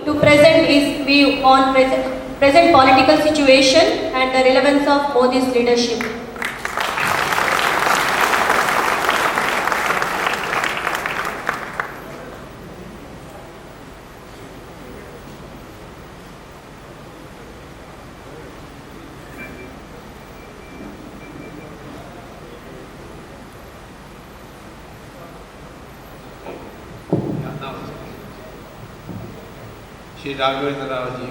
to present his view on present political situation and the relevance of Modi's leadership. Shri Raghavendra Rao ji,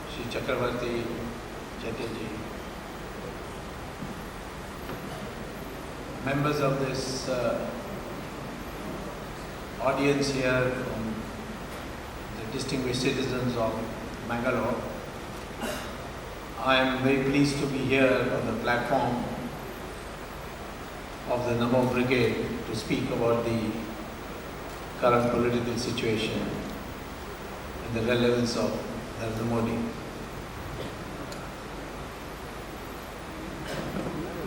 Shri Chakravarti Chatterjee, members of this audience here, from the distinguished citizens of Bangalore, I am very pleased to be here on the platform of the Namo Brigade to speak about the current political situation and the relevance of Narendra Modi.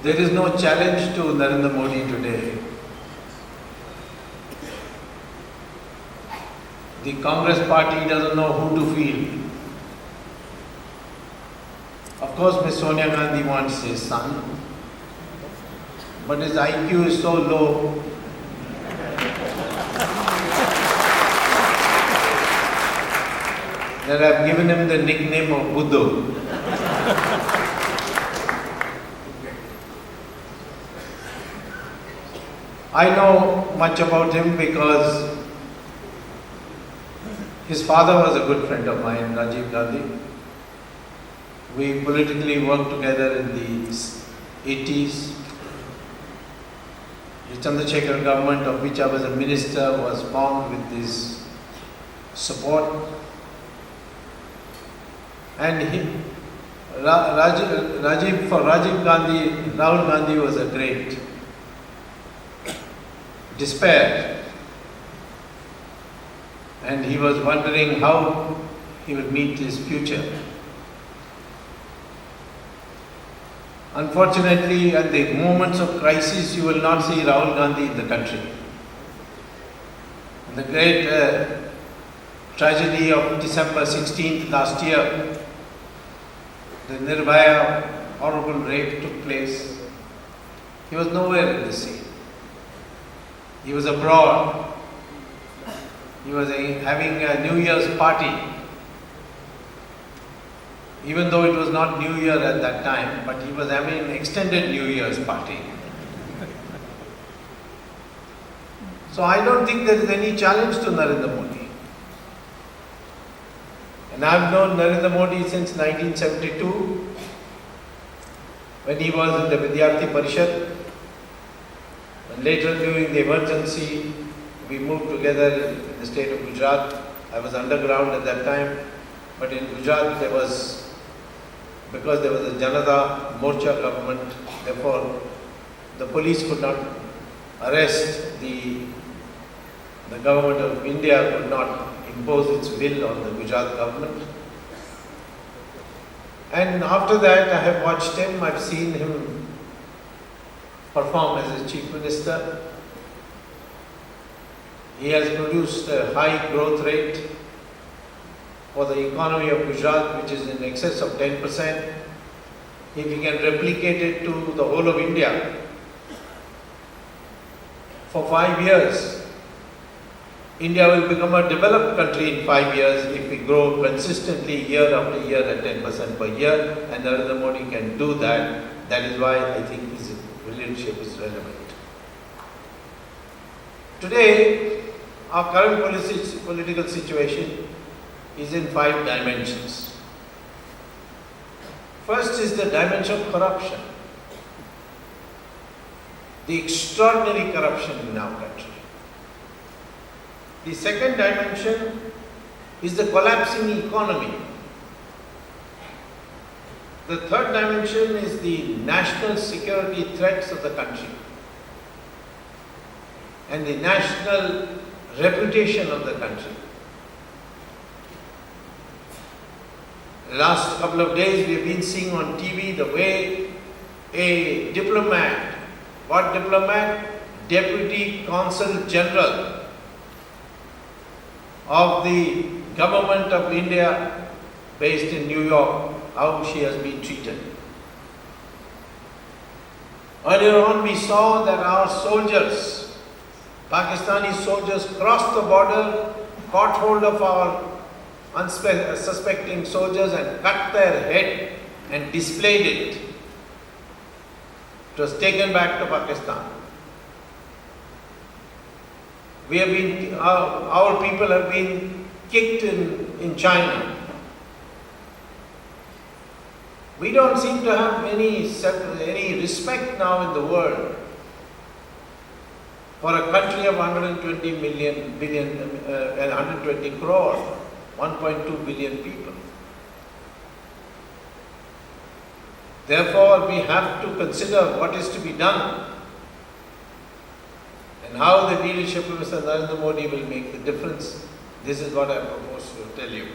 There is no challenge to Narendra Modi today. The Congress party doesn't know who to feel. Of course, Ms. Sonia Gandhi wants his son, but his IQ is so low that I've given him the nickname of Buddha. I know much about him because his father was a good friend of mine, Rajiv Gandhi. We politically worked together in the 80s. The Chandrasekhar government, of which I was a minister, was formed with his support. And Rajiv Gandhi, Rahul Gandhi was a great despair. And he was wondering how he would meet his future. Unfortunately, at the moments of crisis, you will not see Rahul Gandhi in the country. The great tragedy of December 16th last year, the Nirbhaya horrible rape took place. He was nowhere in the scene. He was abroad. He was having a New Year's party. Even though it was not New Year at that time, but he was having an extended New Year's party. So I don't think there is any challenge to Narendra Modi. And I've known Narendra Modi since 1972, when he was in the Vidyarthi Parishad. And later, during the emergency, we moved together in the state of Gujarat. I was underground at that time, but in Gujarat because there was a Janata Morcha government, therefore the police could not arrest the government of India could not impose its will on the Gujarat government. And after that, I have watched him, I've seen him perform as a chief minister. He has produced a high growth rate for the economy of Gujarat, which is in excess of 10%. If he can replicate it to the whole of India, for 5 years, India will become a developed country in 5 years if we grow consistently year after year at 10% per year, and Narendra Modi can do that. That is why I think his leadership is relevant. Today, our current political situation is in 5 dimensions. First is the dimension of corruption. The extraordinary corruption in our country. The second dimension is the collapsing economy. The third dimension is the national security threats of the country and the national reputation of the country. The last couple of days we have been seeing on TV the way a diplomat, Deputy Consul General of the government of India based in New York, how she has been treated. Earlier on we saw that our soldiers, Pakistani soldiers, crossed the border, caught hold of our unsuspecting soldiers and cut their head and displayed it. It was taken back to Pakistan. We have been, our people have been kicked in China. We don't seem to have any respect now in the world for a country of 120 crore, 1.2 billion people. Therefore, we have to consider what is to be done and how the leadership of Mr. Narendra Modi will make the difference. This is what I propose to tell you.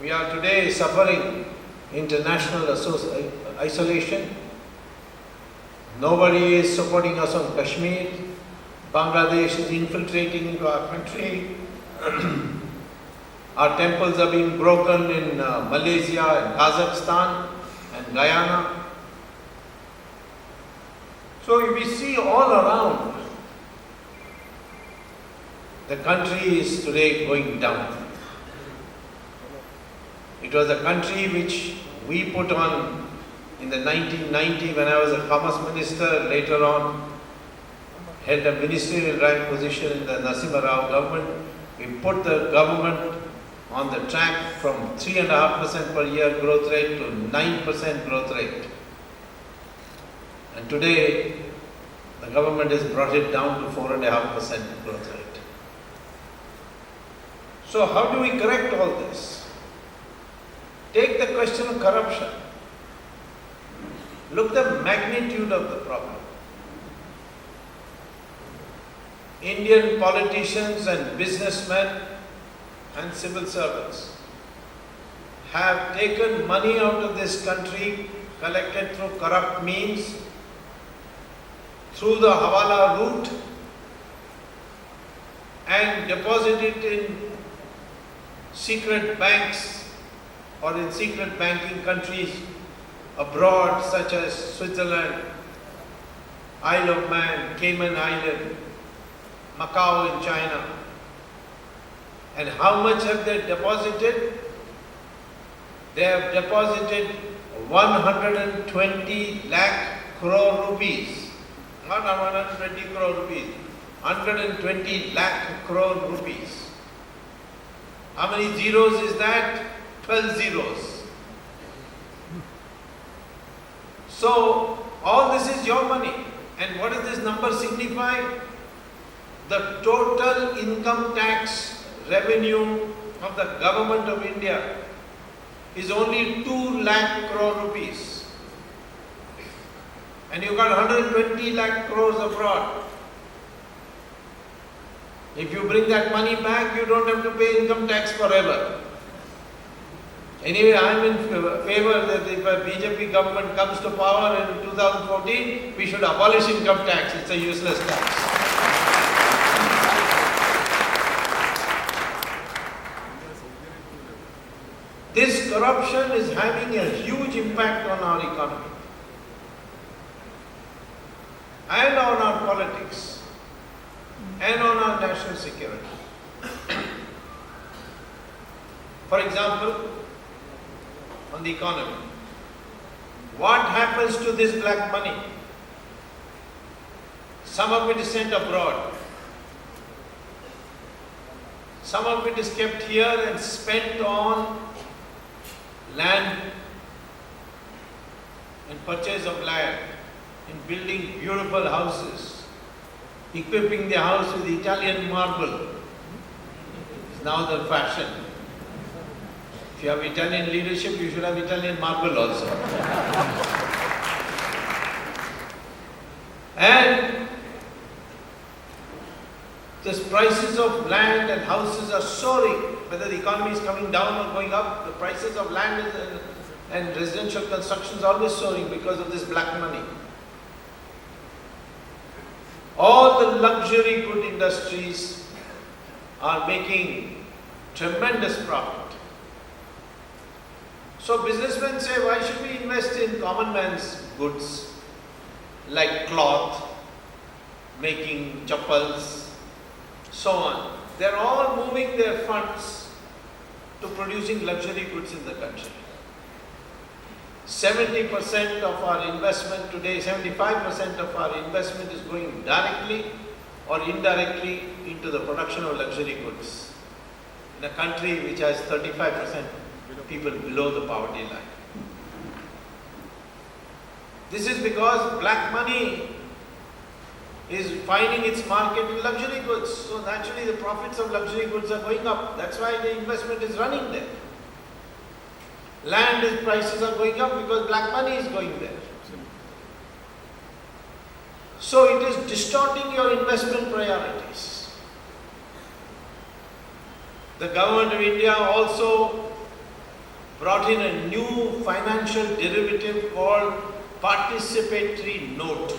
We are today suffering international isolation. Nobody is supporting us on Kashmir. Bangladesh is infiltrating into our country. Our temples are being broken in Malaysia and Kazakhstan and Guyana. So we see all around, the country is today going down. It was a country which we put on in the 1990 when I was a commerce minister, later on held a ministerial rank position in the Narasimha Rao government. We put the government on the track from 3.5% per year growth rate to 9% growth rate. And today, the government has brought it down to 4.5% growth rate. So how do we correct all this? Take the question of corruption. Look at the magnitude of the problem. Indian politicians and businessmen and civil servants have taken money out of this country collected through corrupt means, through the Hawala route, and deposited it in secret banks or in secret banking countries abroad, such as Switzerland, Isle of Man, Cayman Island, Macau in China. And how much have they deposited? They have deposited 120 lakh crore rupees. Not 120 crore rupees, 120 lakh crore rupees. How many zeros is that? 12 zeros. So, all this is your money. And what does this number signify? The total income tax revenue of the government of India is only 2 lakh crore rupees. And you got 120 lakh crores abroad. If you bring that money back, you don't have to pay income tax forever. Anyway, I am in favor that if a BJP government comes to power in 2014, we should abolish income tax. It's a useless tax. This corruption is having a huge impact on our economy and on our politics and on our national security. For example, on the economy, what happens to this black money? Some of it is sent abroad. Some of it is kept here and spent on land and purchase of land, in building beautiful houses, equipping the house with Italian marble. It's now the fashion. If you have Italian leadership, you should have Italian marble also. And the prices of land and houses are soaring. Whether the economy is coming down or going up, the prices of land and residential construction is always soaring because of this black money. All the luxury good industries are making tremendous profit. So businessmen say, why should we invest in common man's goods like cloth, making chappals, so on. They're all moving their funds to producing luxury goods in the country. 70% of our investment today, 75% of our investment is going directly or indirectly into the production of luxury goods in a country which has 35% people below the poverty line. This is because black money is finding its market in luxury goods. So naturally the profits of luxury goods are going up. That's why the investment is running there. Land prices are going up because black money is going there. So it is distorting your investment priorities. The government of India also brought in a new financial derivative called participatory note.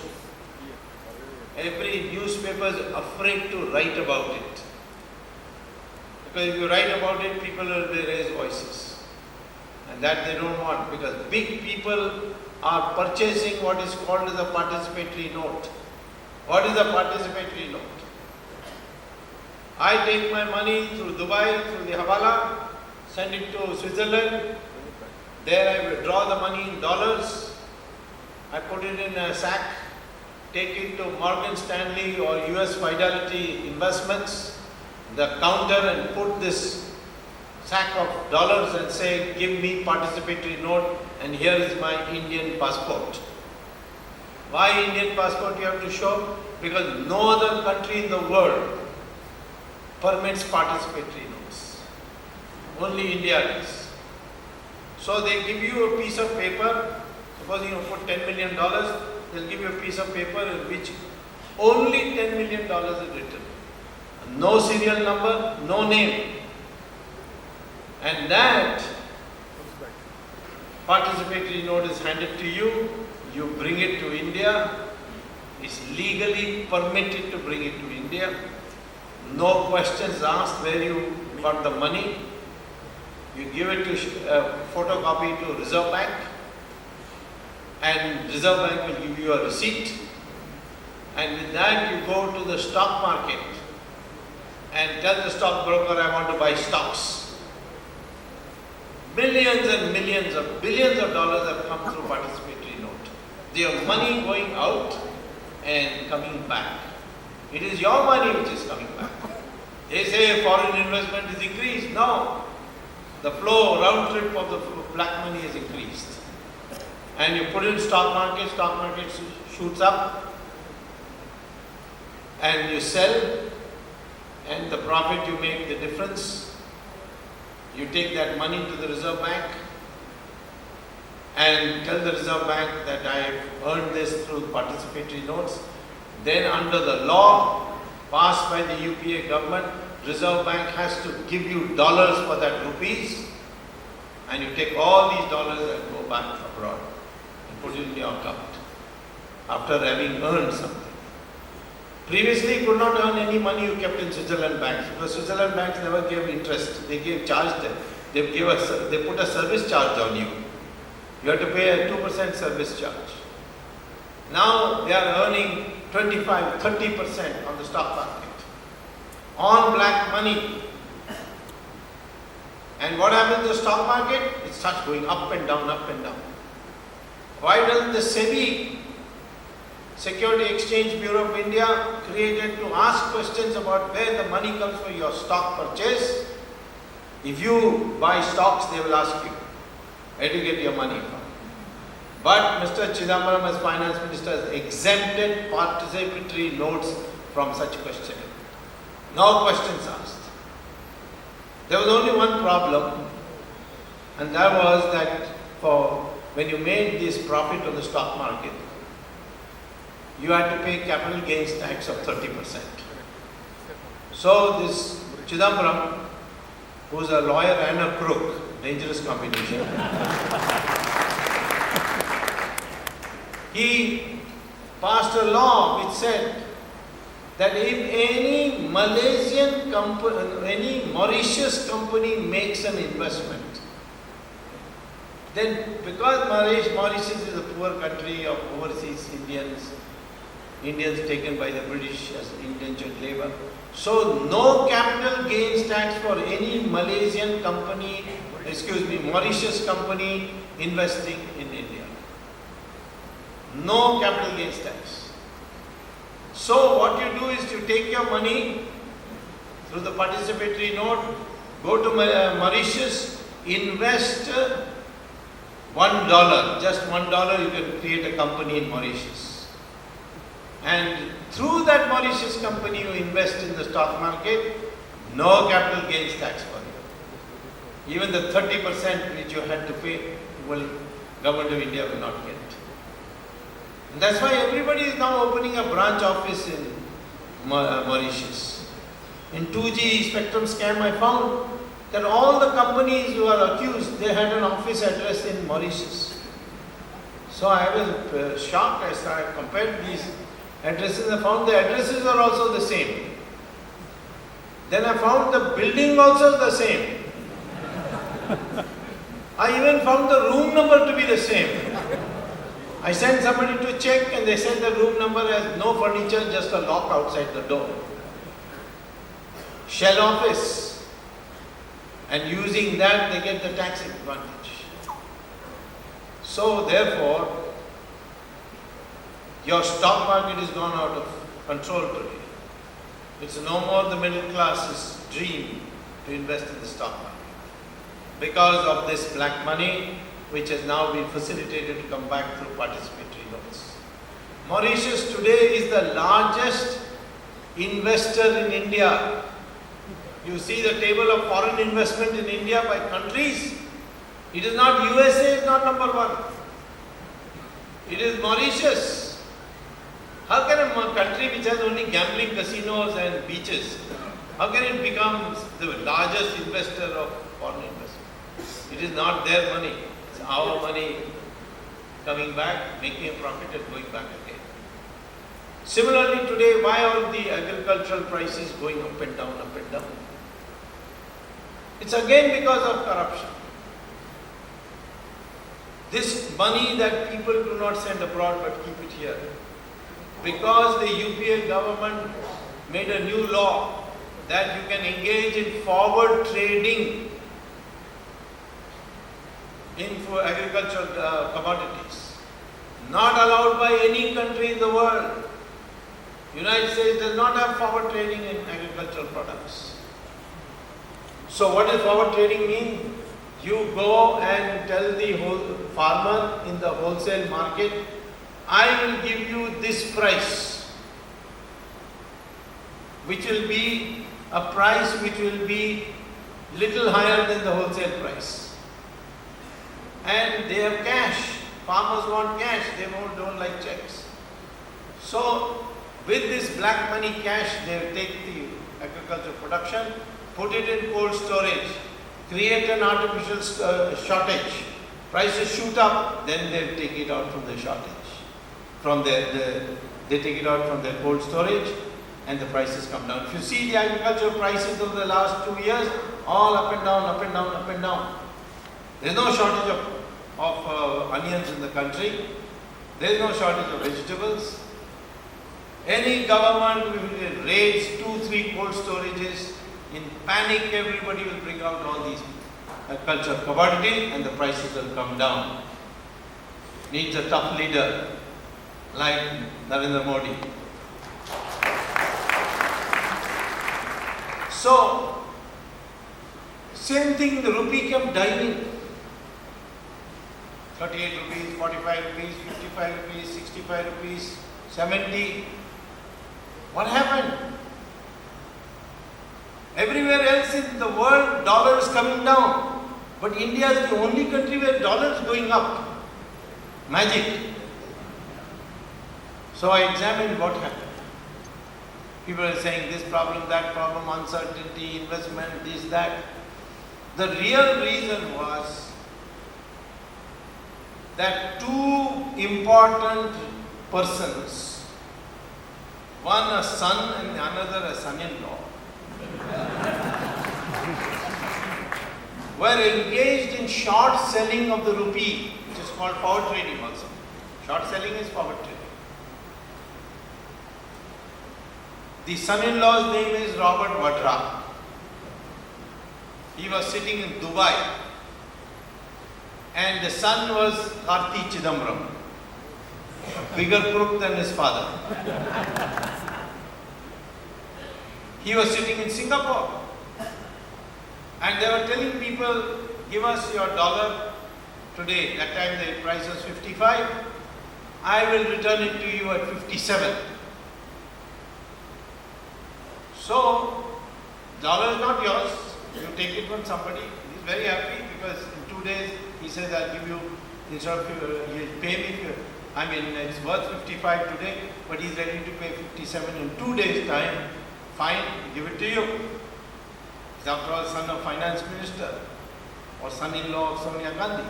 Every newspaper is afraid to write about it. Because if you write about it, people will raise voices. And that they don't want, because big people are purchasing what is called as a participatory note. What is a participatory note? I take my money through Dubai, through the Hawala, send it to Switzerland. There I withdraw the money in dollars. I put it in a sack, take it to Morgan Stanley or US Fidelity Investments, the counter, and put this sack of dollars and say, give me participatory note and here is my Indian passport. Why Indian passport you have to show? Because no other country in the world permits participatory notes. Only India does. So they give you a piece of paper, suppose you put $10 million, they'll give you a piece of paper in which only $10 million is written. No serial number, no name. And that participatory note is handed to you, you bring it to India, it's legally permitted to bring it to India, no questions asked where you got the money, you give it to photocopy to Reserve Bank, and Reserve Bank will give you a receipt, and with that you go to the stock market and tell the stockbroker, I want to buy stocks. Millions and millions of billions of dollars have come through participatory note. They have money going out and coming back. It is your money which is coming back. They say foreign investment is increased. No. The flow, round trip of the black money is increased. And you put it in stock market shoots up, and you sell, and the profit you make the difference. You take that money to the Reserve Bank and tell the Reserve Bank that I have earned this through participatory notes. Then under the law passed by the UPA government, Reserve Bank has to give you dollars for that rupees, and you take all these dollars and go back abroad and put it in your account after having earned something. Previously, you could not earn any money you kept in Switzerland banks, because Switzerland banks never gave interest. They charged them. They put a service charge on you. You have to pay a 2% service charge. Now they are earning 25, 30% on the stock market on black money. And what happens in the stock market? It starts going up and down, up and down. Why doesn't the SEBI, Security Exchange Bureau of India, created to ask questions about where the money comes for your stock purchase? If you buy stocks, they will ask you, where do you get your money from? But Mr. Chidambaram as Finance Minister has exempted participatory notes from such questioning. No questions asked. There was only one problem, and that was that when you made this profit on the stock market, you had to pay capital gains tax of 30%. So this Chidambaram, who is a lawyer and a crook, dangerous combination, he passed a law which said that if any Malaysian company, any Mauritius company makes an investment, then because Mauritius is a poor country of overseas Indians taken by the British as indentured labor, so no capital gains tax for any Mauritius company investing in India. No capital gains tax. So what you do is you take your money through the participatory note, go to Mauritius, invest $1, just $1 you can create a company in Mauritius. And through that Mauritius company you invest in the stock market, no capital gains tax for you. Even the 30% which you had to pay, Government of India will not get. And that's why everybody is now opening a branch office in Mauritius. In 2G spectrum scam I found that all the companies who are accused, they had an office address in Mauritius. So I was shocked as I compared these addresses. I found the addresses are also the same. Then I found the building also the same. I even found the room number to be the same. I sent somebody to check and they said the room number has no furniture, just a lock outside the door. Shell office. And using that they get the tax advantage. So therefore, your stock market is gone out of control today. It's no more the middle class's dream to invest in the stock market. Because of this black money, which has now been facilitated to come back through participatory loans. Mauritius today is the largest investor in India. You see the table of foreign investment in India by countries. It is not USA, is not number one. It is Mauritius. How can a country which has only gambling casinos and beaches, how can it become the largest investor of foreign investment? It is not their money. Our money coming back, making a profit and going back again. Similarly today, why are the agricultural prices going up and down, up and down? It's again because of corruption. This money that people do not send abroad but keep it here. Because the UPA government made a new law that you can engage in forward trading in agricultural commodities. Not allowed by any country in the world. United States does not have forward trading in agricultural products. So what does forward trading mean? You go and tell the whole farmer in the wholesale market, I will give you this price, which will be a price which will be little higher than the wholesale price. And they have cash. Farmers want cash, they don't like checks. So with this black money cash, they will take the agricultural production, put it in cold storage, create an artificial shortage. Prices shoot up, then they take it out from the shortage. They take it out from their cold storage and the prices come down. If you see the agricultural prices over the last 2 years, all up and down, up and down, up and down. There is no shortage of onions in the country. There is no shortage of vegetables. Any government will raise 2-3 cold storages. In panic, everybody will bring out all these agricultural commodities and the prices will come down. Needs a tough leader like Narendra Modi. So, same thing, the rupee kept diving. 38 rupees, 45 rupees, 55 rupees, 65 rupees, 70. What happened? Everywhere else in the world, dollar is coming down. But India is the only country where dollar is going up. Magic. So I examined what happened. People are saying this problem, that problem, uncertainty, investment, this, that. The real reason was that two important persons one a son and another a son-in-law, were engaged in short selling of the rupee, which is called forward trading also. Short selling is forward trading. The son-in-law's name is Robert Vadra. He was sitting in Dubai, and the son was Karti Chidambaram, bigger crook than his father. He was sitting in Singapore, and they were telling people, give us your dollar today. That time the price was 55. I will return it to you at 57. So, dollar is not yours. You take it from somebody. He is very happy because in 2 days he says, I'll give you, instead of he'll pay me. I mean, it's worth 55 today, but he's ready to pay 57 in 2 days' time. Fine, give it to you. He's after all son of finance minister or son-in-law of Sonia Gandhi.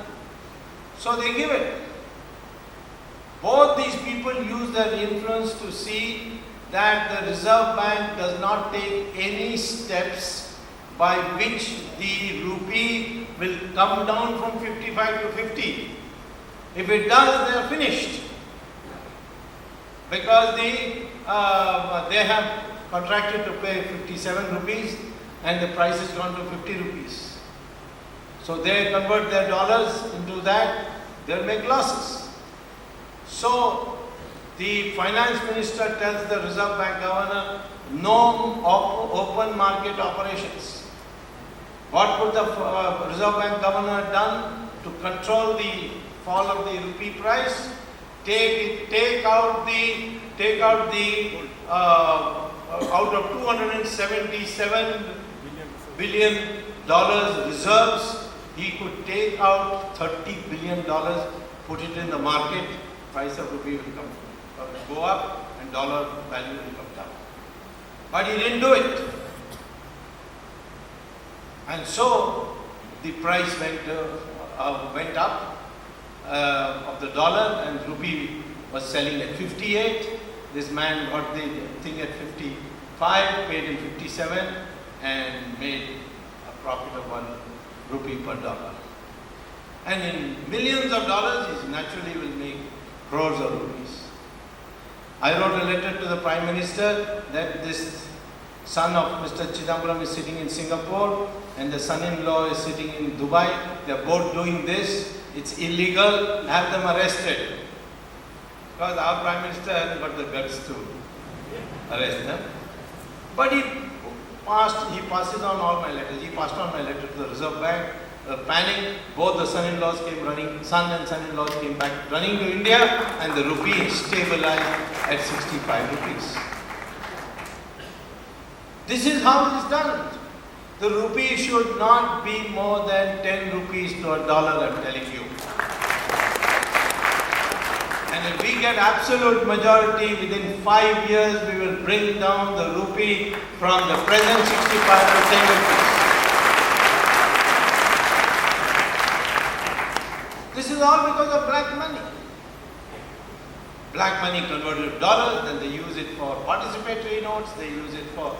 So they give it. Both these people use their influence to see that the Reserve Bank does not take any steps by which the rupee will come down from 55 to 50. If it does, they are finished. Because they have contracted to pay 57 rupees and the price has gone to 50 rupees. So they convert their dollars into that, they'll make losses. So the finance minister tells the Reserve Bank governor, no open market operations. What would the Reserve Bank governor have done to control the fall of the rupee price? Take out out of 277 billion dollars reserves, he could take out $30 billion, put it in the market, price of rupee will go up and dollar value will come down. But he didn't do it. And so the price went up of the dollar, and rupee was selling at 58. This man got the thing at 55, paid him 57 and made a profit of 1 rupee per dollar. And in millions of dollars, he naturally will make crores of rupees. I wrote a letter to the Prime Minister that this son of Mr. Chidambaram is sitting in Singapore and the son-in-law is sitting in Dubai. They are both doing this. It's illegal. Have them arrested. Because our Prime Minister hasn't got the guts to arrest them. But he passes on all my letters. He passed on my letter to the Reserve Bank. Panic, both the son-in-laws came running, son and son-in-laws came back running to India, and the rupee stabilized at 65 rupees. This is how it is done. The rupee should not be more than 10 rupees to a dollar, I'm telling you. And if we get absolute majority, within 5 years we will bring down the rupee from the present 65 to 10 rupees. This is all because of black money. Black money converted to dollars, then they use it for participatory notes, they use it for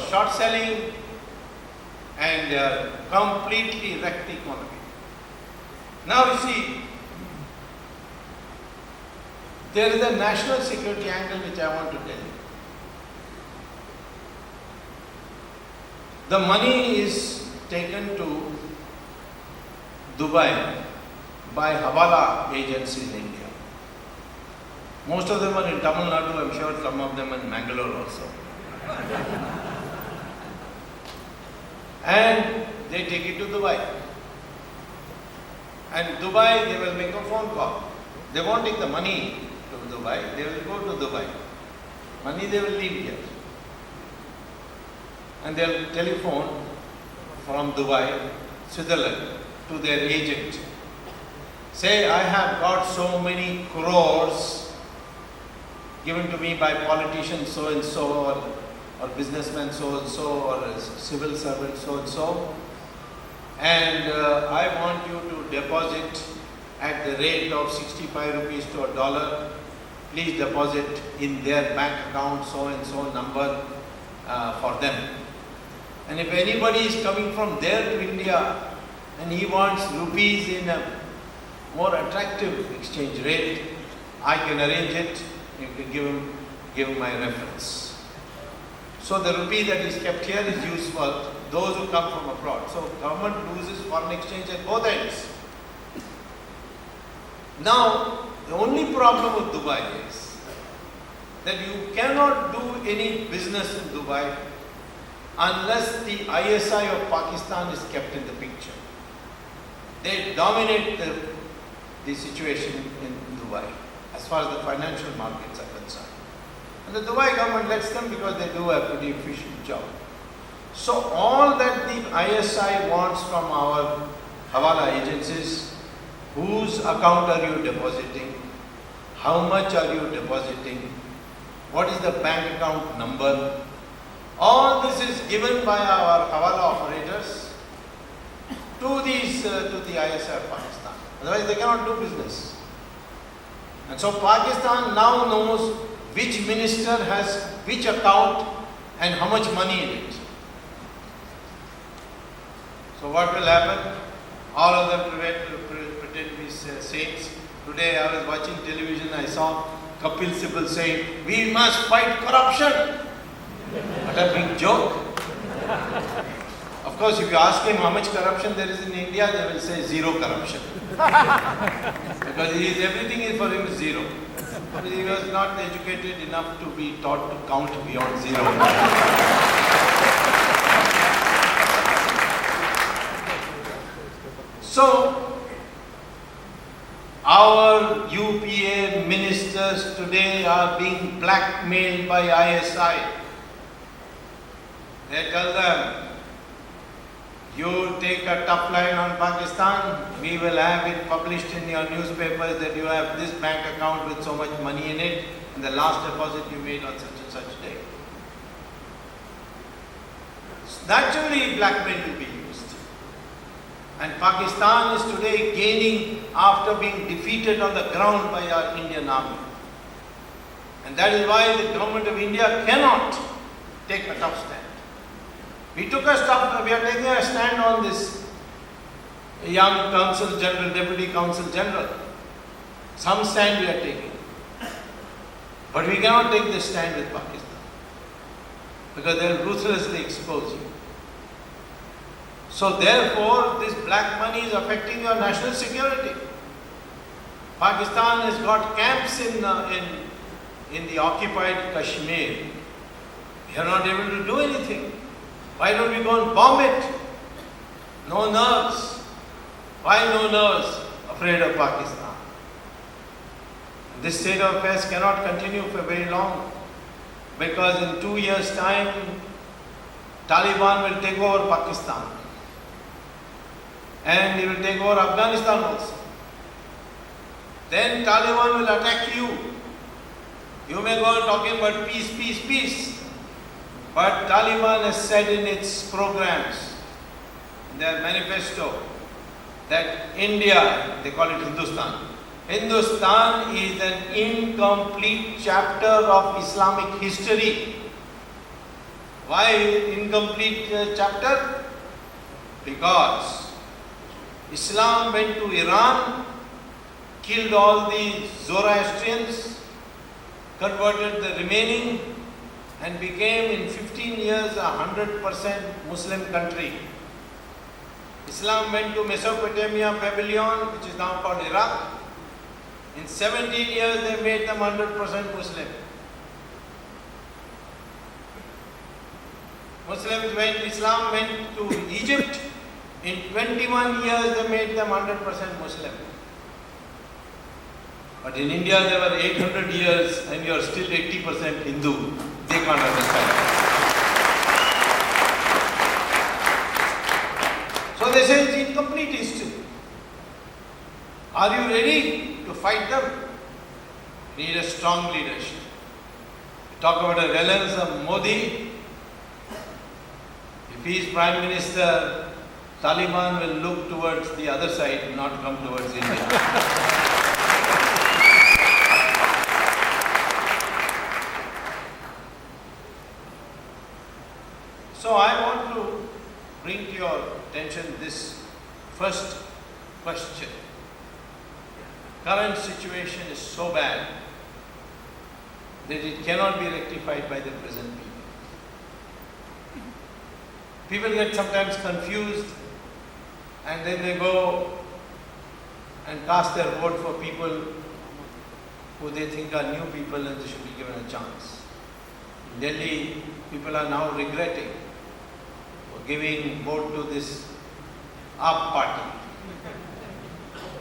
short selling, and they are completely wrecked the economy. Now you see, there is a national security angle which I want to tell you. The money is taken to Dubai by Hawala agents in India. Most of them are in Tamil Nadu, I'm sure some of them in Mangalore also. And they take it to Dubai. And Dubai, they will make a phone call. They won't take the money to Dubai, they will go to Dubai. Money they will leave here. And they'll telephone from Dubai, Switzerland, to their agent. Say, I have got so many crores given to me by politicians so and so, or businessmen so and so, or a civil servant so and so, and I want you to deposit at the rate of 65 rupees to a dollar please deposit in their bank account so and so number for them. And if anybody is coming from there to India and he wants rupees in a more attractive exchange rate, I can arrange it. You can give him my reference. So the rupee that is kept here is used for those who come from abroad. So government loses foreign exchange at both ends. Now, the only problem with Dubai is that you cannot do any business in Dubai unless the ISI of Pakistan is kept in the picture. They dominate the situation in Dubai as far as the financial markets are concerned. And the Dubai government lets them because they do a pretty efficient job. So all that the ISI wants from our Hawala agencies, whose account are you depositing, how much are you depositing, what is the bank account number, all this is given by our Hawala operators to the ISI of Pakistan. Otherwise they cannot do business. And so Pakistan now knows which minister has which account and how much money in it. So what will happen? All of them pretend to be saints. Today I was watching television, I saw Kapil Sibal saying, we must fight corruption. What a big joke. Of course, if you ask him how much corruption there is in India, they will say zero corruption. Because everything is for him zero. Because he was not educated enough to be taught to count beyond zero. So, our UPA ministers today are being blackmailed by ISI. They tell them, you take a tough line on Pakistan, we will have it published in your newspapers that you have this bank account with so much money in it, and the last deposit you made on such and such day. Naturally, blackmail will be used. And Pakistan is today gaining after being defeated on the ground by our Indian army. And that is why the government of India cannot take a tough stand. We are taking a stand on this young Consul General, Deputy Consul General. Some stand we are taking. But we cannot take this stand with Pakistan. Because they will ruthlessly expose you. So therefore, this black money is affecting your national security. Pakistan has got camps in the occupied Kashmir. We are not able to do anything. Why don't we go and bomb it? No nerves. Why no nerves? Afraid of Pakistan. This state of affairs cannot continue for very long, because in 2 years' time, Taliban will take over Pakistan. And they will take over Afghanistan also. Then Taliban will attack you. You may go on talking about peace, peace, peace. But Taliban has said in its programs, in their manifesto, that India, they call it Hindustan. Hindustan is an incomplete chapter of Islamic history. Why incomplete chapter? Because Islam went to Iran, killed all the Zoroastrians, converted the remaining, and became in 15 years 100% Muslim country. Islam went to Mesopotamia, Babylon, which is now called Iraq. In 17 years they made them 100% Muslim. Islam went to Egypt. In 21 years they made them 100% Muslim. But in India there were 800 years and you are still 80% Hindu. They can't understand. So they say it's incomplete history. Are you ready to fight them? We need a strong leadership. Talk about a relevance of Modi. If he is Prime Minister, Taliban will look towards the other side, not come towards India. bring to your attention this first question. Current situation is so bad that it cannot be rectified by the present people. People get sometimes confused and then they go and cast their vote for people who they think are new people and they should be given a chance. In Delhi, people are now regretting for giving vote to this AAP party.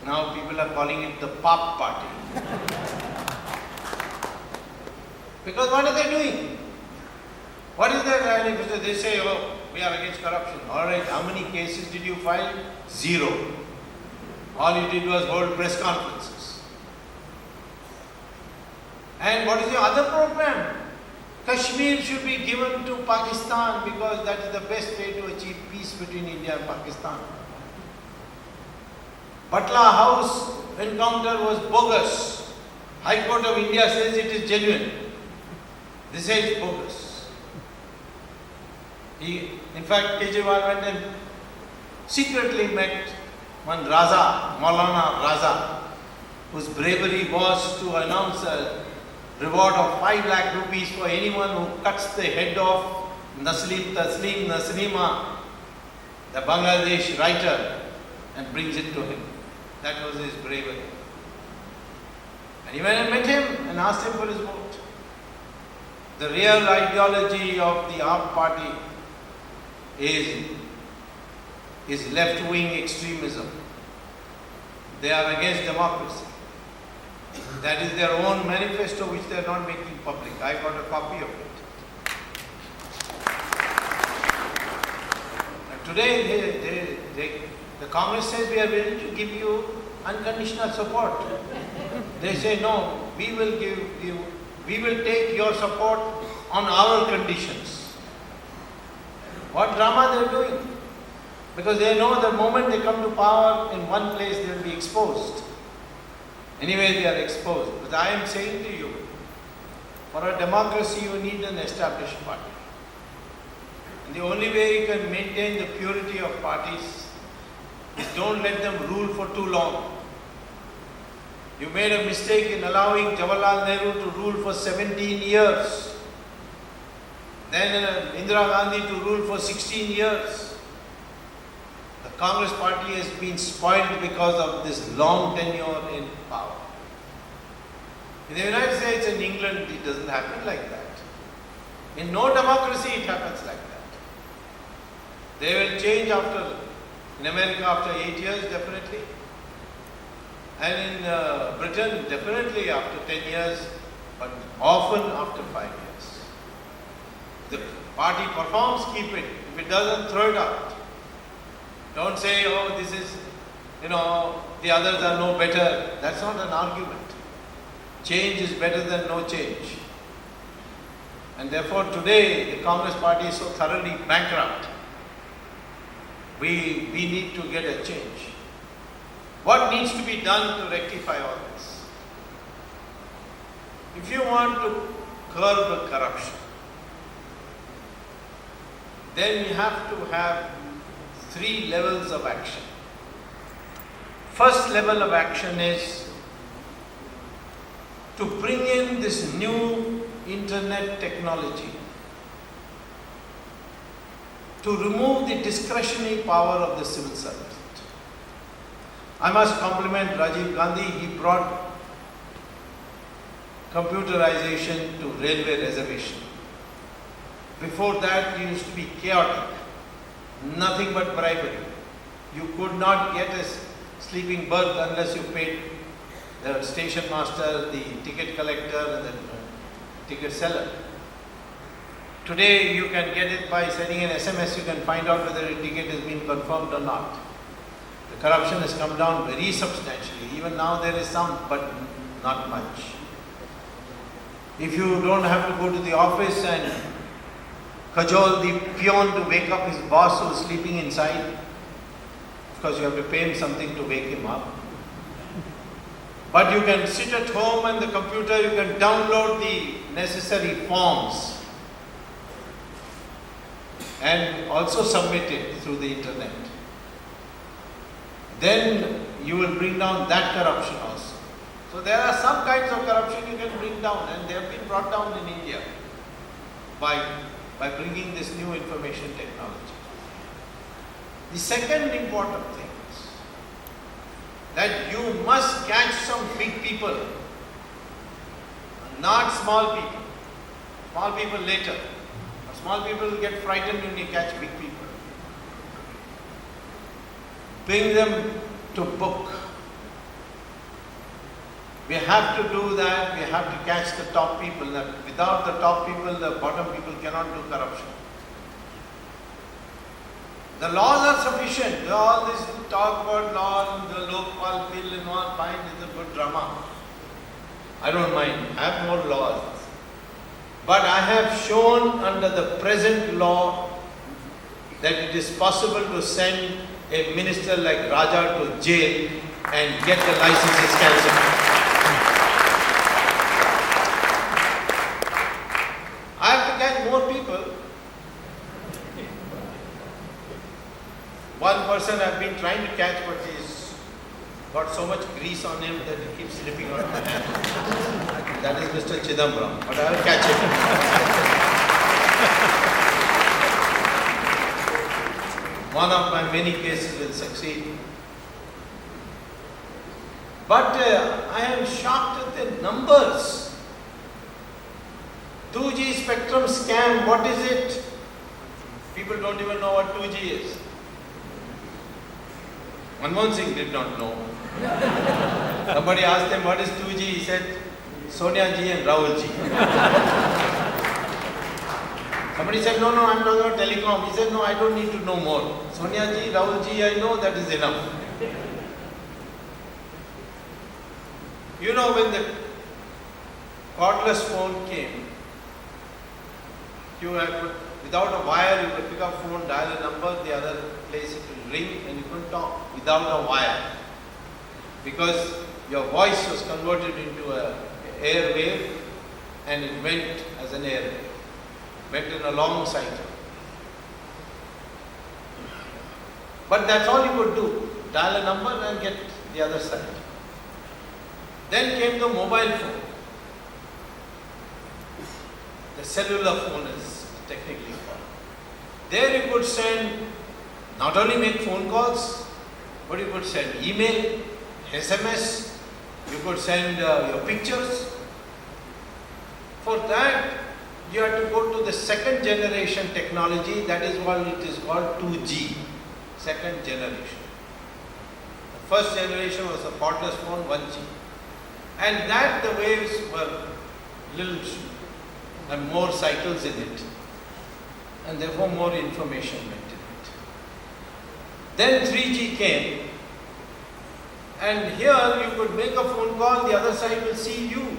Now people are calling it the PAP party. Because what are they doing? What is their manifesto? They say, oh, we are against corruption. All right, how many cases did you file? 0. All you did was hold press conferences. And what is the other program? Kashmir should be given to Pakistan because that is the best way to achieve peace between India and Pakistan. Batla House encounter was bogus. High Court of India says it is genuine. They say it's bogus. In fact, Kejriwal went and secretly met one Raza, Maulana Raza, whose bravery was to announce a reward of 5 lakh rupees for anyone who cuts the head off Taslim Naslima, the Bangladesh writer, and brings it to him. That was his bravery. And he went and met him and asked him for his vote. The real ideology of the AAP party is left-wing extremism. They are against democracy. That is their own manifesto which they are not making public. I got a copy of it. And today the Congress says we are ready to give you unconditional support. They say no, we will take your support on our conditions. What drama they are doing? Because they know the moment they come to power in one place they will be exposed. Anyway, they are exposed. But I am saying to you, for a democracy you need an established party. And the only way you can maintain the purity of parties is don't let them rule for too long. You made a mistake in allowing Jawaharlal Nehru to rule for 17 years. Then Indira Gandhi to rule for 16 years. The Congress party has been spoiled because of this long tenure in power. In the United States and England, it doesn't happen like that. In no democracy, it happens like that. They will change in America after 8 years, definitely. And in Britain, definitely after 10 years, but often after 5 years. The party performs, keep it. If it doesn't, throw it out. Don't say, oh, this is, the others are no better. That's not an argument. Change is better than no change. And therefore today, the Congress party is so thoroughly bankrupt. We need to get a change. What needs to be done to rectify all this? If you want to curb corruption, then you have to have 3 levels of action. First level of action is to bring in this new internet technology to remove the discretionary power of the civil servant. I must compliment Rajiv Gandhi. He brought computerization to railway reservation. Before that, it used to be chaotic. Nothing but bribery. You could not get a sleeping berth unless you paid the station master, the ticket collector, and the ticket seller. Today you can get it by sending an SMS. You can find out whether a ticket has been confirmed or not. The corruption has come down very substantially. Even now there is some, but not much. If you don't have to go to the office and cajole the peon to wake up his boss who is sleeping inside, of course you have to pay him something to wake him up. But you can sit at home and the computer, you can download the necessary forms. and also submit it through the internet. Then you will bring down that corruption also. So there are some kinds of corruption you can bring down, and they have been brought down in India by bringing this new information technology. The second important thing is that you must catch some big people, not small people. Small people later. Small people will get frightened when you catch big people. Bring them to book. We have to do that. We have to catch the top people. Without the top people, the bottom people cannot do corruption. The laws are sufficient. All this talk about law and the Lokpal bill and all, fine, it's a good drama. I don't mind. Have more laws. But I have shown under the present law that it is possible to send a minister like Raja to jail and get the licenses cancelled. I have to catch more people. One person I've been trying to catch, but he's got so much grease on him that he keeps slipping out of my hand. That is Mr. Chidambaram, but I will catch him. One of my many cases will succeed. But I am shocked at the numbers. 2G spectrum scam, what is it? People don't even know what 2G is. Manmohan Singh did not know. Somebody asked him, what is 2G? He said, Sonia ji and Rahul ji. Somebody said, no, I'm talking about telecom. He said, no, I don't need to know more. Sonia ji, Rahul ji, I know, that is enough. You know, when the cordless phone came, you had put, without a wire, you could pick up phone, dial a number, the other place it will ring, and you couldn't talk without a wire. Because your voice was converted into an air wave, and it went as an air wave. Went in a long cycle. But that's all you could do. Dial a number and get the other side. Then came the mobile phone. The cellular phone is technically called. There you could send, not only make phone calls, but you could send email, SMS, you could send your pictures. For that, you have to go to the second generation technology, that is what it is called 2G, second generation. The first generation was a cordless phone, 1G. And that the waves were little and more cycles in it. And therefore more information went in it. Then 3G came, and here you could make a phone call, the other side will see you,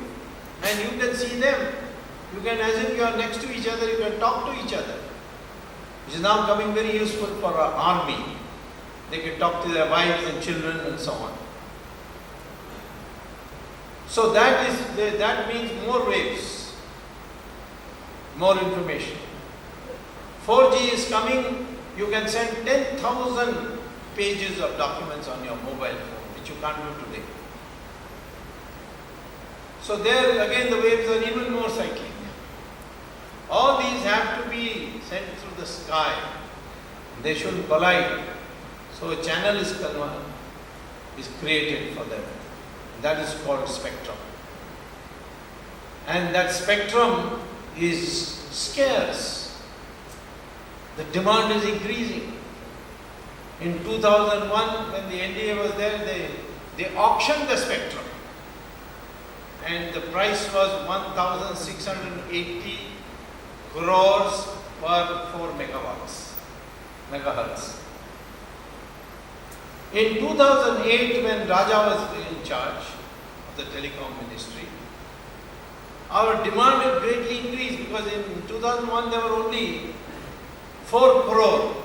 and you can see them. You can, as if you are next to each other, you can talk to each other. Which is now becoming very useful for our army. They can talk to their wives and children and so on. So that means more waves, more information. 4G is coming, you can send 10,000 pages of documents on your mobile phone, which you can't do today. So there again the waves are even more cyclic. All these have to be sent through the sky. They shouldn't collide. So a channel is created for them. That is called spectrum. And that spectrum is scarce. The demand is increasing. In 2001, when the NDA was there, they auctioned the spectrum. And the price was 1,680 crores per 4 megahertz. In 2008, when Raja was in charge of the telecom ministry, our demand had greatly increased because in 2001 there were only 4 crore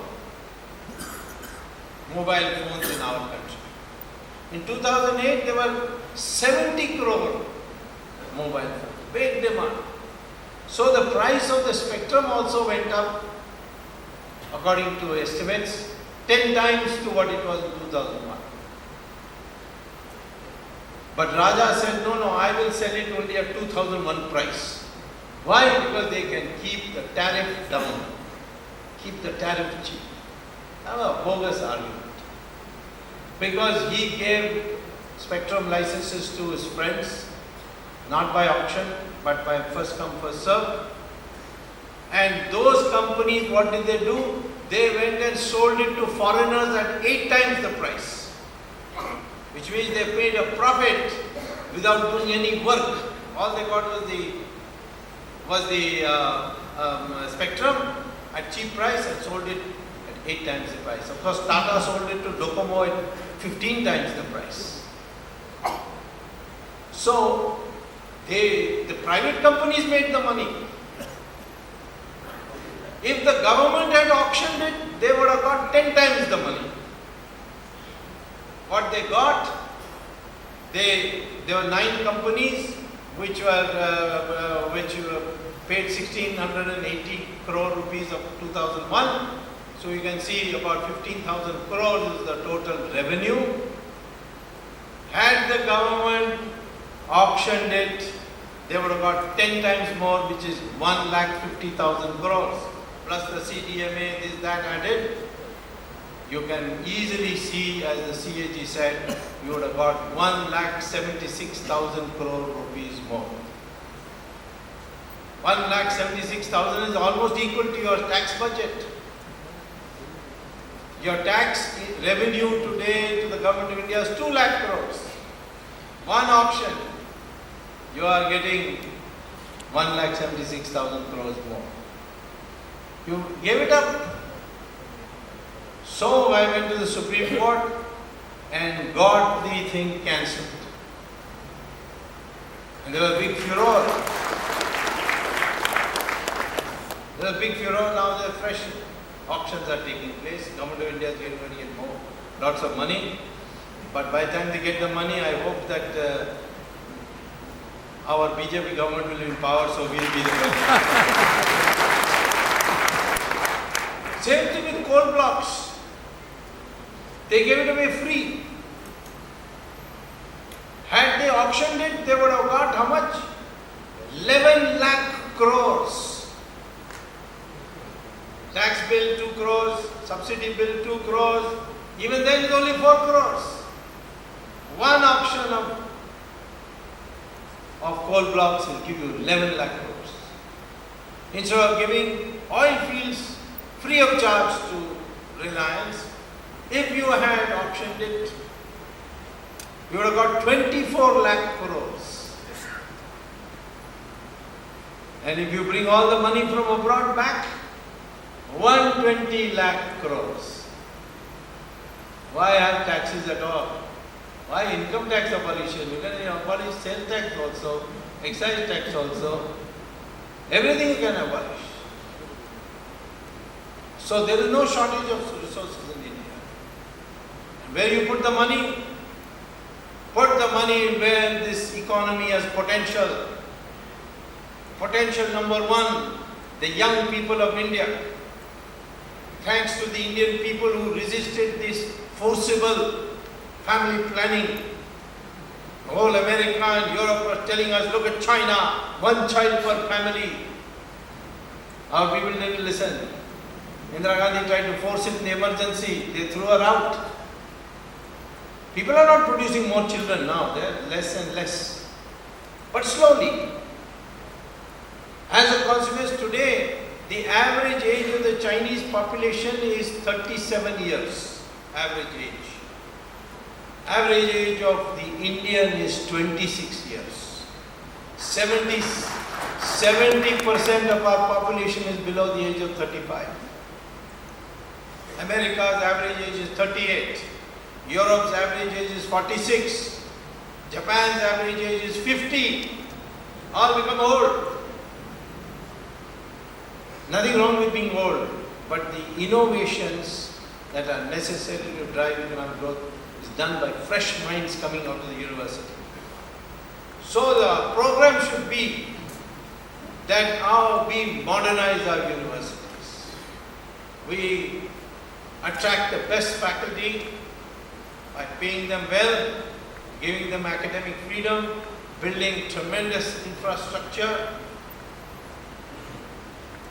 mobile phones in our country. In 2008 there were 70 crore mobile phones, big demand. So the price of the spectrum also went up, according to estimates, 10 times to what it was in 2001. But Raja said, no, I will sell it only at 2001 price. Why? Because they can keep the tariff down, keep the tariff cheap. That was a bogus argument. Because he gave spectrum licenses to his friends, not by auction, but by first come, first serve. And those companies, what did they do? They went and sold it to foreigners at 8 times the price, which means they paid a profit without doing any work. All they got was the spectrum at cheap price and sold it at 8 times the price. Of course, Tata sold it to Docomo at 15 times the price. So, the private companies made the money. If the government had auctioned it, they would have got 10 times the money. What they got, there were 9 companies which paid 1680 crore rupees of 2001. So you can see about 15,000 crores is the total revenue. Had the government auctioned it, they would have got 10 times more, which is 1,50,000 crores. Plus the CDMA, this, that added. You can easily see, as the CAG said, you would have got 1,76,000 crore rupees more. 1,76,000 is almost equal to your tax budget. Your tax revenue today to the government of India is 2 lakh crores. One auction, you are getting 1,76,000 crores more. You gave it up. So I went to the Supreme Court and got the thing cancelled. And there was a big furor. There was a big furor. Now the fresh auctions are taking place. Government of India is going to get more, lots of money. But by the time they get the money, I hope that our BJP government will be in power, so we'll be the government. Same thing with coal blocks. They gave it away free. Had they auctioned it, they would have got how much? 11 lakh crores. Tax bill 2 crores, subsidy bill 2 crores, even then it's only 4 crores. One auction of coal blocks will give you 11 lakh crores. Instead of giving oil fields free of charge to Reliance, if you had auctioned it, you would have got 24 lakh crores. And if you bring all the money from abroad back, 120 lakh crores. Why have taxes at all? Why income tax abolition? You can abolish sales tax also, excise tax also. Everything you can abolish. So there is no shortage of resources in India. And where you put the money where this economy has potential. Potential number 1, the young people of India. Thanks to the Indian people who resisted this forcible family planning. Whole America and Europe are telling us, look at China, 1 child per family. Our people didn't listen. Indira Gandhi tried to force it in the emergency. They threw her out. People are not producing more children now. They are less and less. But slowly. As a consequence, today, the average age of the Chinese population is 37 years. Average age. Average age of the Indian is 26 years. 70% of our population is below the age of 35. America's average age is 38. Europe's average age is 46. Japan's average age is 50. All become old. Nothing wrong with being old, but the innovations that are necessary to drive economic growth is done by fresh minds coming out of the university. So the program should be that we modernize our universities. We attract the best faculty by paying them well, giving them academic freedom, building tremendous infrastructure,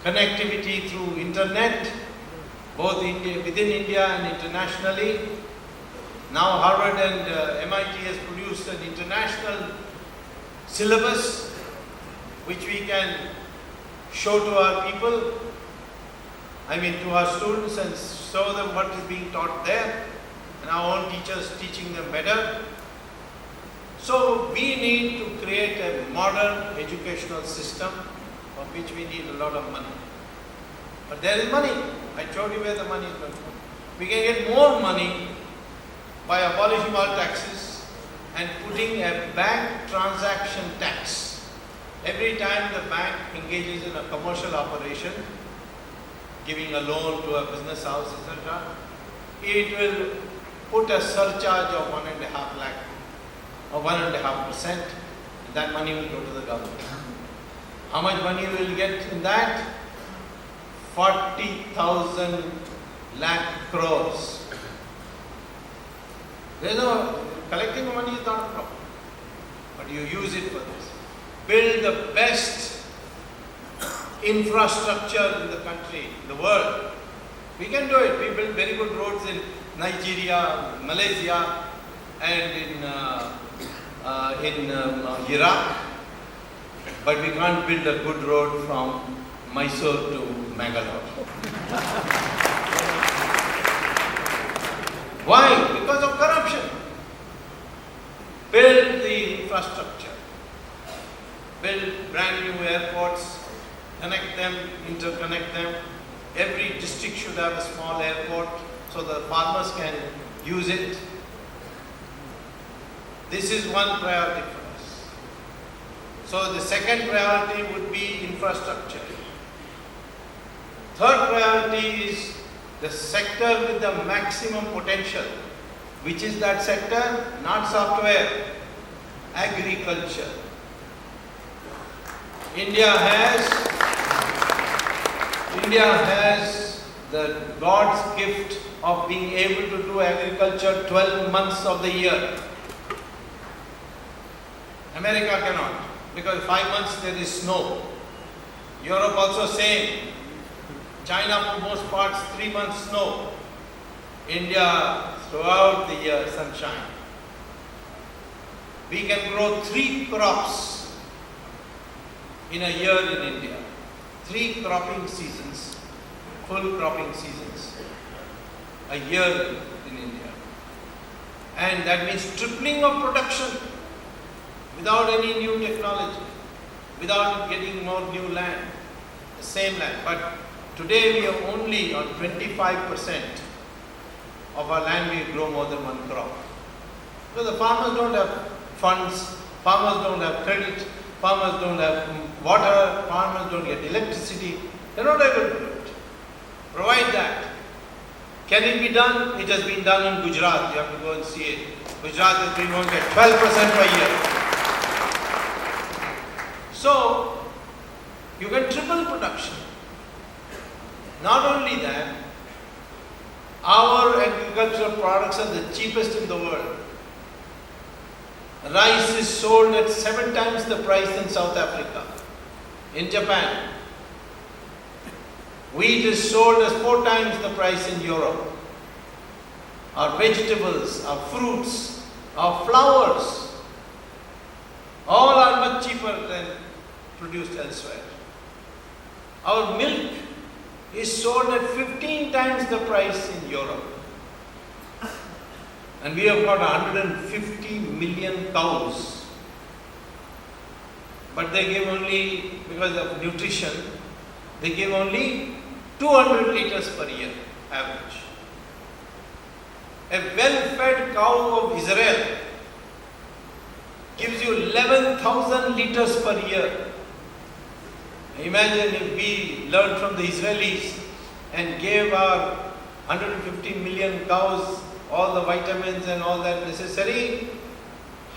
connectivity through internet, both within India and internationally. Now Harvard and MIT has produced an international syllabus which we can show to our people, to our students, and show them what is being taught there, and our own teachers teaching them better. So we need to create a modern educational system for which we need a lot of money. But there is money. I showed you where the money is going to come. We can get more money by abolishing all taxes and putting a bank transaction tax. Every time the bank engages in a commercial operation, giving a loan to a business house, etc., it will put a surcharge of 1.5 lakh or 1.5%, and that money will go to the government. How much money we will get in that? 40,000 lakh crores. There is no, collecting the money is not a problem, but you use it for this. Build the best infrastructure in the country, in the world. We can do it. We build very good roads in Nigeria, Malaysia, and in Iraq, but we can't build a good road from Mysore to Mangalore. Why? Because of corruption. Build the infrastructure. Build brand new airports, connect them, interconnect them. Every district should have a small airport so the farmers can use it. This is one priority for us. So the second priority would be infrastructure. Third priority is the sector with the maximum potential. Which is that sector? Not software, agriculture. India has the God's gift of being able to do agriculture 12 months of the year. America cannot, because 5 months there is snow. Europe also same. China for most parts 3 months snow. India throughout the year sunshine. We can grow 3 crops in a year in India. 3 cropping seasons, full cropping seasons, a year in India. And that means tripling of production without any new technology, without getting more new land, the same land. But today we are only on 25% of our land we grow more than one crop. Because the farmers don't have funds, farmers don't have credit, farmers don't have water, farmers don't get electricity. They're not able to do it. Provide that. Can it be done? It has been done in Gujarat. You have to go and see it. Gujarat has been going at 12% per year. So, you can triple production. Not only that, our agricultural products are the cheapest in the world. Rice is sold at 7 times the price in South Africa, in Japan. Wheat is sold as 4 times the price in Europe. Our vegetables, our fruits, our flowers, all are much cheaper than produced elsewhere. Our milk is sold at 15 times the price in Europe. And we have got 150 million cows. But they give only, because of nutrition, they give only 200 liters per year, average. A well-fed cow of Israel gives you 11,000 liters per year. Imagine if we learned from the Israelis and gave our 150 million cows all the vitamins and all that necessary,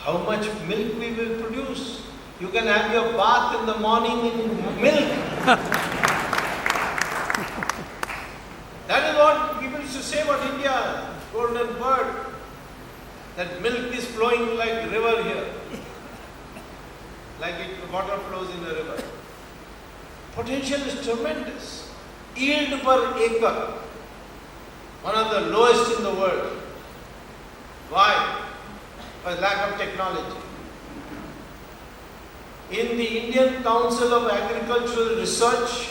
how much milk we will produce? You can have your bath in the morning in milk. India, golden bird. That milk is flowing like river here. Like water flows in a river. Potential is tremendous. Yield per acre, one of the lowest in the world. Why? For lack of technology. In the Indian Council of Agricultural Research,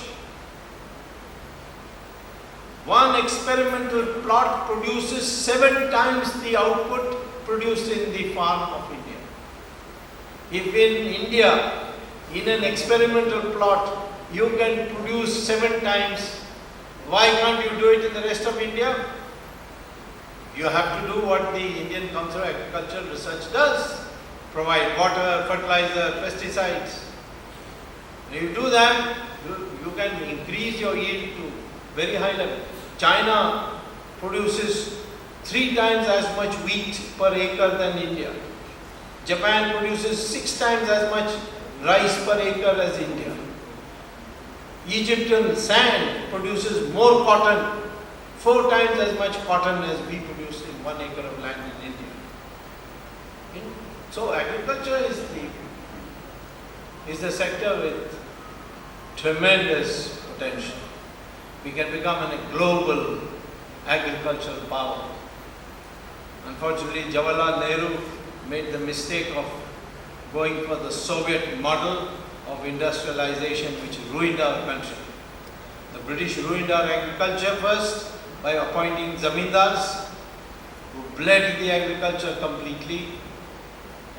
one experimental plot produces 7 times the output produced in the farm of India. If in India, in an experimental plot, you can produce 7 times, why can't you do it in the rest of India? You have to do what the Indian Council of Agricultural Research does. Provide water, fertilizer, pesticides. If you do that, you can increase your yield to very high level. China produces 3 times as much wheat per acre than India. Japan produces 6 times as much rice per acre as India. Egyptian sand produces more cotton, 4 times as much cotton as we produce in 1 acre of land in India. So agriculture is the sector with tremendous potential. We can become a global agricultural power. Unfortunately, Jawaharlal Nehru made the mistake of going for the Soviet model of industrialization, which ruined our country. The British ruined our agriculture first by appointing zamindars who bled the agriculture completely.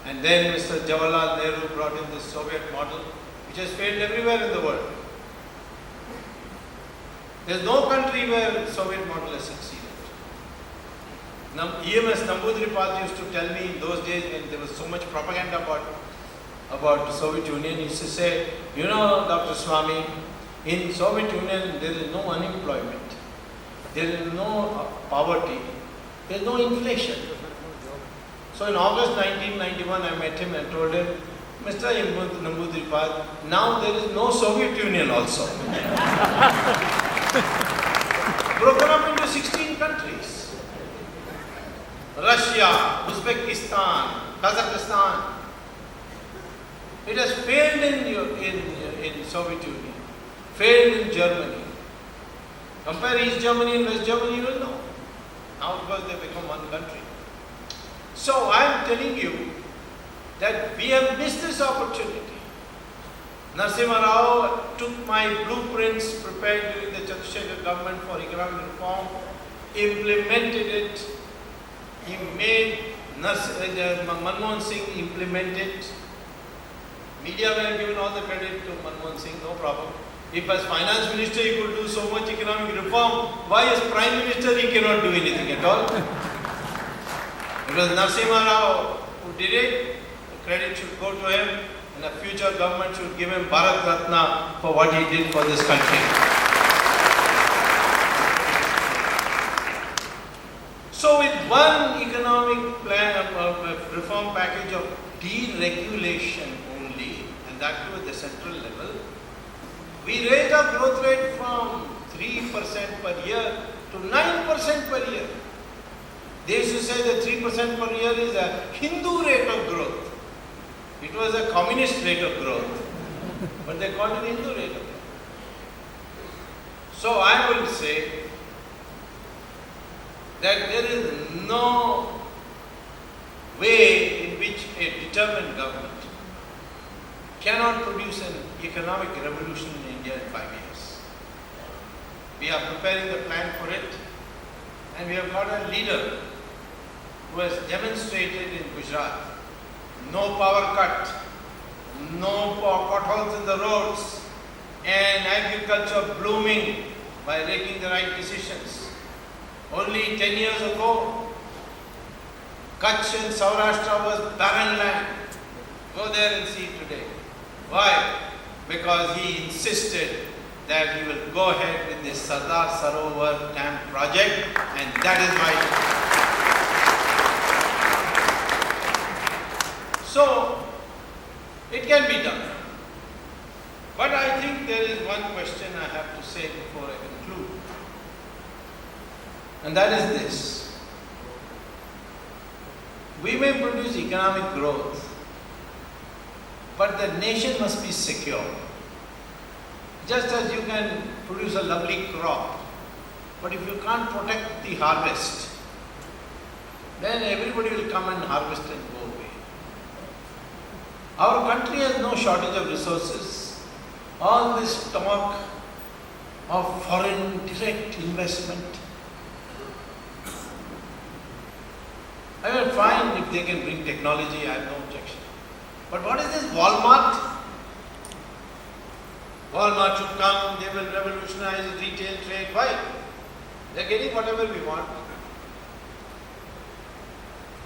And then Mr. Jawaharlal Nehru brought in the Soviet model, which has failed everywhere in the world. There is no country where the Soviet model has succeeded. EMS Namboodiripad used to tell me in those days when there was so much propaganda about the Soviet Union, he used to say, you know, Dr. Swami, in Soviet Union there is no unemployment, there is no poverty, there is no inflation. So in August 1991, I met him and told him, Mr. Namboodiripad, now there is no Soviet Union also. Broken up into 16 countries. Russia, Uzbekistan, Kazakhstan. It has failed in Soviet Union, failed in Germany. Compare East Germany and West Germany, you will know. Now because they become one country. So I am telling you that we have missed this opportunity. Narasimha Rao took my blueprints prepared during the Chandrasekhar government for economic reform, implemented it. He made Manmohan Singh implement it. Media were given all the credit to Manmohan Singh, no problem. If as finance minister he could do so much economic reform, why as prime minister he cannot do anything at all? It was Narasimha Rao who did it. The credit should go to him, and a future government should give him Bharat Ratna for what he did for this country. So with one economic plan, reform package of deregulation only, and that too at the central level, we raised our growth rate from 3% per year to 9% per year. They used to say that 3% per year is a Hindu rate of growth. It was a communist rate of growth, but they called it Hindu rate of growth. So I will say that there is no way in which a determined government cannot produce an economic revolution in India in 5 years. We are preparing the plan for it, and we have got a leader who has demonstrated in Gujarat no power cut, no potholes in the roads, and agriculture blooming by making the right decisions. Only 10 years ago, Kutch and Saurashtra was barren land. Go there and see today. Why? Because he insisted that he will go ahead with this Sardar Sarovar Dam project, and that is why. So, it can be done. But I think there is one question I have to say before I conclude. And that is this. We may produce economic growth, but the nation must be secure. Just as you can produce a lovely crop, but if you can't protect the harvest, then everybody will come and harvest and go away. Our country has no shortage of resources. All this talk of foreign direct investment, I will fine if they can bring technology, I have no objection. But what is this Walmart? Walmart should come, they will revolutionize retail trade. Why? They are getting whatever we want.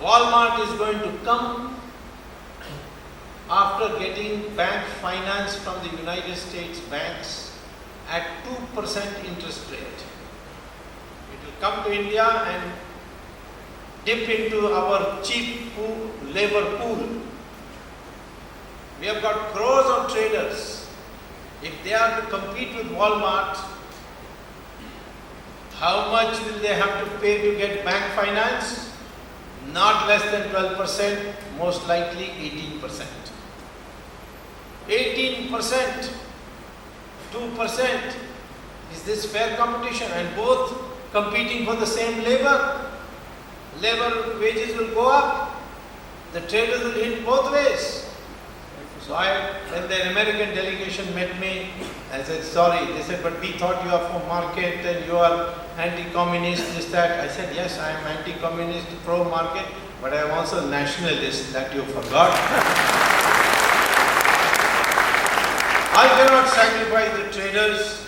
Walmart is going to come after getting bank finance from the United States banks at 2% interest rate. It will come to India and dip into our cheap labor pool. We have got crores of traders. If they are to compete with Walmart, how much will they have to pay to get bank finance? Not less than 12%, most likely 18%. 18%, 2%. Is this fair competition? And both competing for the same labor? Labor wages will go up. The traders will hit both ways. So when the American delegation met me, I said, sorry. They said, but we thought you are for market and you are anti-communist, this, that. I said, yes, I am anti-communist, pro-market, but I am also nationalist, that you forgot. I cannot sacrifice the traders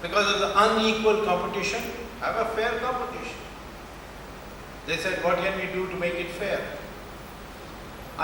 because of the unequal competition. Have a fair competition. They said, what can we do to make it fair?